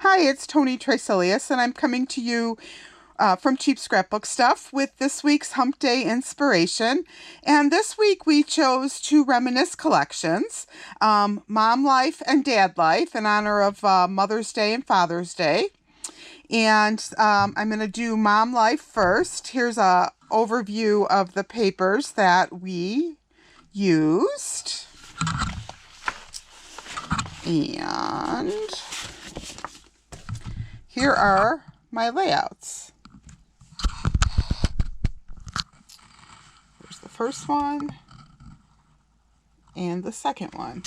Hi, it's Tony Trisilius, and I'm coming to you from Cheap Scrapbook Stuff with this week's Hump Day Inspiration. And this week we chose two Reminisce collections, Mom Life and Dad Life, in honor of Mother's Day and Father's Day. And I'm going to do Mom Life first. Here's a overview of the papers that we used. And here are my layouts. There's the first one and the second one.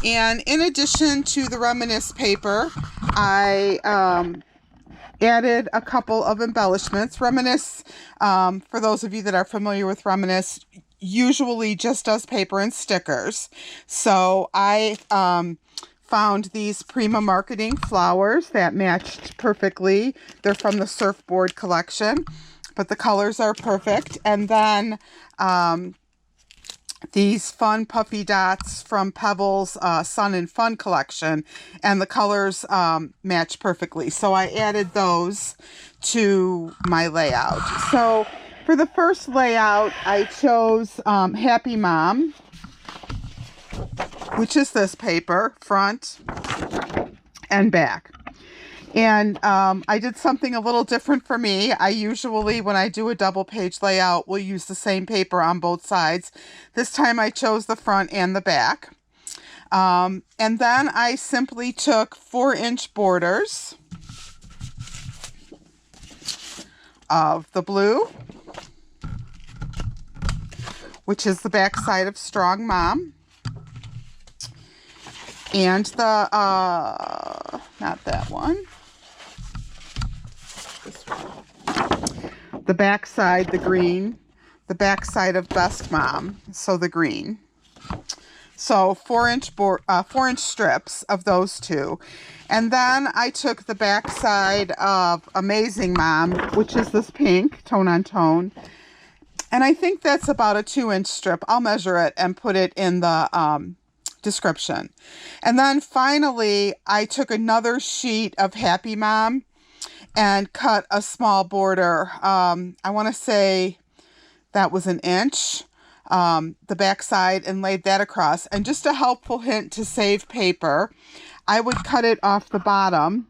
And in addition to the Reminisce paper, I added a couple of embellishments. Reminisce, for those of you that are familiar with Reminisce, usually just does paper and stickers. So I found these Prima Marketing flowers that matched perfectly. They're from the Surfboard collection, but the colors are perfect. And then these fun puffy dots from Pebbles Sun and Fun collection, and the colors match perfectly. So I added those to my layout. So for the first layout, I chose Happy Mom, which is this paper, front and back. And I did something a little different for me. I usually, when I do a double page layout, will use the same paper on both sides. This time I chose the front and the back. And then I simply took 4-inch borders of the blue, which is the back side of Strong Mom. And the, not that one. This one. The back side, the green. The back side of Best Mom, so the green. So 4-inch strips of those two. And then I took the back side of Amazing Mom, which is this pink, tone on tone. And I think that's about a 2-inch strip. I'll measure it and put it in the description. And then finally, I took another sheet of Happy Mom and cut a small border. I want to say that was 1 inch, the back side, and laid that across. And just a helpful hint to save paper, I would cut it off the bottom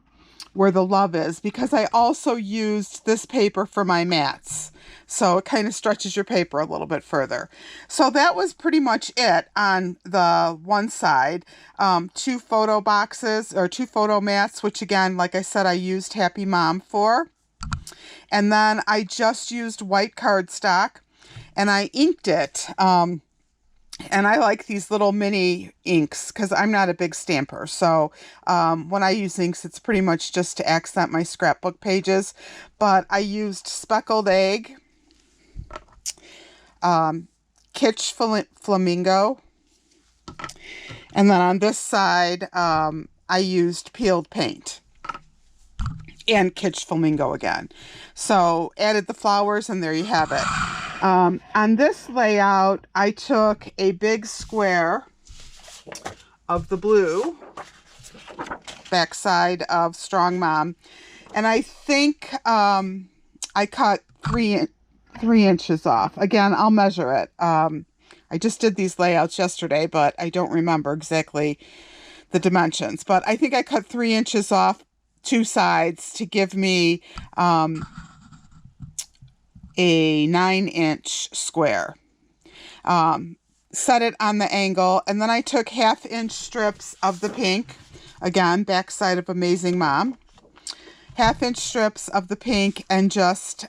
where the love is, because I also used this paper for my mats. So it kind of stretches your paper a little bit further. So that was pretty much it on the one side. 2 photo boxes, or 2 photo mats, which again, like I said, I used Happy Mom for. And then I just used white cardstock and I inked it. And I like these little mini inks because I'm not a big stamper. So when I use inks, it's pretty much just to accent my scrapbook pages. But I used Speckled Egg, Kitsch Flamingo, and then on this side, I used Peeled Paint and Kitsch Flamingo again. So added the flowers, and there you have it. On this layout, I took a big square of the blue, backside of Strong Mom, and I think I cut 3 inches off. Again, I'll measure it. I just did these layouts yesterday, but I don't remember exactly the dimensions. But I think I cut 3 inches off 2 sides to give me a 9-inch square. Set it on the angle, and then I took 1/2-inch strips of the pink, again, backside of Amazing Mom, 1/2-inch strips of the pink, and just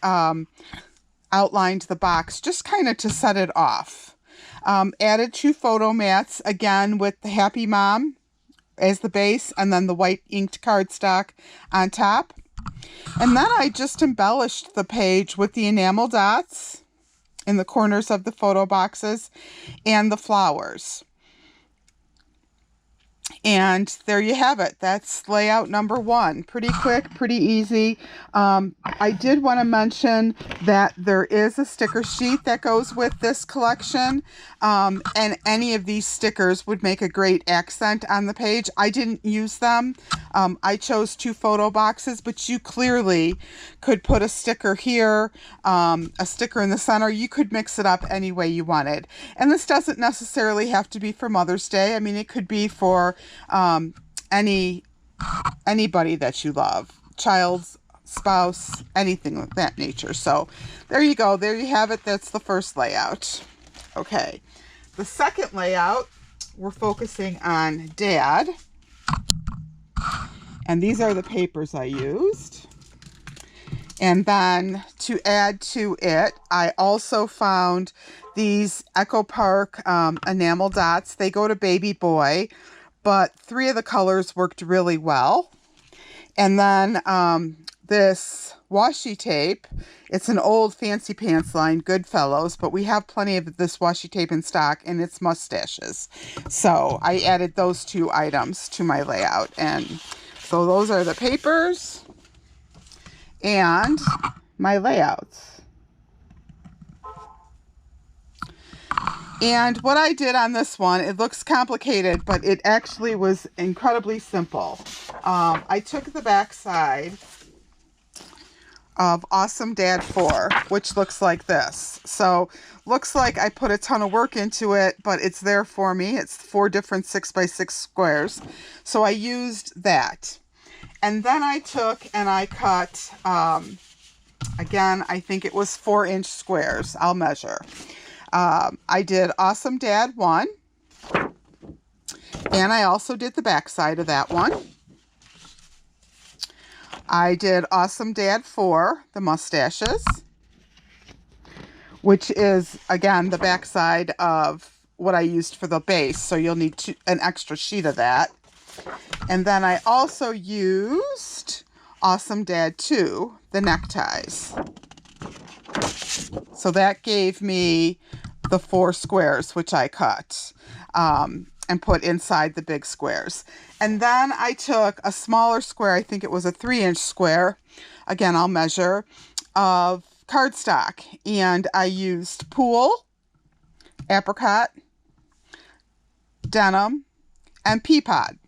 outlined the box, just kind of to set it off. Added 2 photo mats, again, with the Happy Mom as the base, and then the white inked cardstock on top. And then I just embellished the page with the enamel dots in the corners of the photo boxes and the flowers. And there you have it. That's layout number 1. Pretty quick, pretty easy. I did want to mention that there is a sticker sheet that goes with this collection. And any of these stickers would make a great accent on the page. I didn't use them I chose 2 photo boxes, but you clearly could put a sticker here, a sticker in the center. You could mix it up any way you wanted. And this doesn't necessarily have to be for Mother's Day. I mean, it could be for anybody that you love, child's spouse, anything of that nature. So there you go. There you have it. That's the first layout. Okay. The second layout, we're focusing on Dad. And these are the papers I used. And then to add to it, I also found these Echo Park enamel dots. They go to baby boy, but 3 of the colors worked really well. And then this washi tape, it's an old Fancy Pants line, Goodfellows, but we have plenty of this washi tape in stock, and it's mustaches. So I added those 2 items to my layout. And so those are the papers and my layouts. And what I did on this one, it looks complicated, but it actually was incredibly simple. I took the back side of Awesome Dad 4, which looks like this. So looks like I put a ton of work into it, but it's there for me. It's 4 different 6x6 squares. So I used that. And then I took and I cut, again, I think it was 4-inch squares. I'll measure. I did Awesome Dad 1, and I also did the back side of that one. I did Awesome Dad 4, the mustaches, which is, again, the back side of what I used for the base, so you'll need an extra sheet of that. And then I also used Awesome Dad 2, the neckties. So that gave me the 4 squares, which I cut and put inside the big squares. And then I took a smaller square, I think it was a 3-inch square, again, I'll measure, of cardstock. And I used Pool, Apricot, Denim, and Peapod.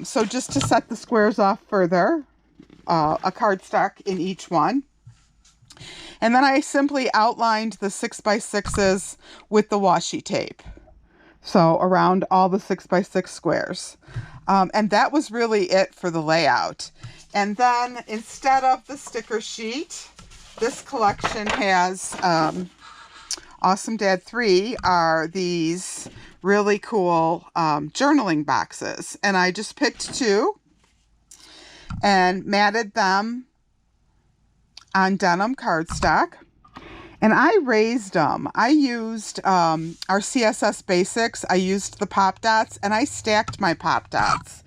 So just to set the squares off further, a cardstock in each one. And then I simply outlined the 6x6s with the washi tape. So around all the 6x6 squares. And that was really it for the layout. And then instead of the sticker sheet, this collection has Awesome Dad 3 are these really cool journaling boxes. And I just picked 2 and matted them on denim cardstock, and I raised them. I used our CSS Basics. I used the pop dots, and I stacked my pop dots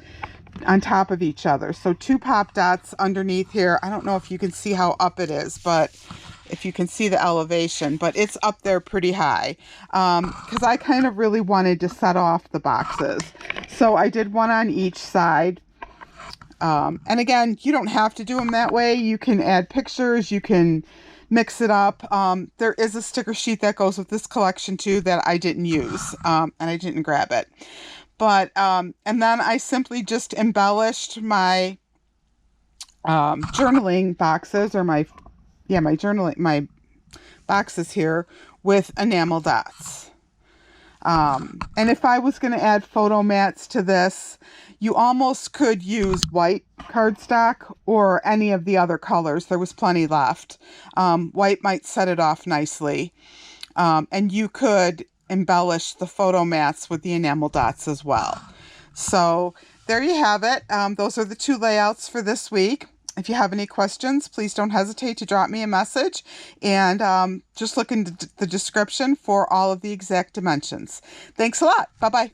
on top of each other. So 2 pop dots underneath here. I don't know if you can see how up it is, but if you can see the elevation, but it's up there pretty high because I kind of really wanted to set off the boxes. So I did 1 on each side. And again, you don't have to do them that way. You can add pictures. You can mix it up. There is a sticker sheet that goes with this collection too that I didn't use, and I didn't grab it. But, and then I simply just embellished my journaling boxes, or my boxes here with enamel dots. And if I was going to add photo mats to this, you almost could use white cardstock or any of the other colors. There was plenty left. White might set it off nicely. And you could embellish the photo mats with the enamel dots as well. So there you have it. Those are the 2 layouts for this week. If you have any questions, please don't hesitate to drop me a message, and just look in the description for all of the exact dimensions. Thanks a lot. Bye-bye.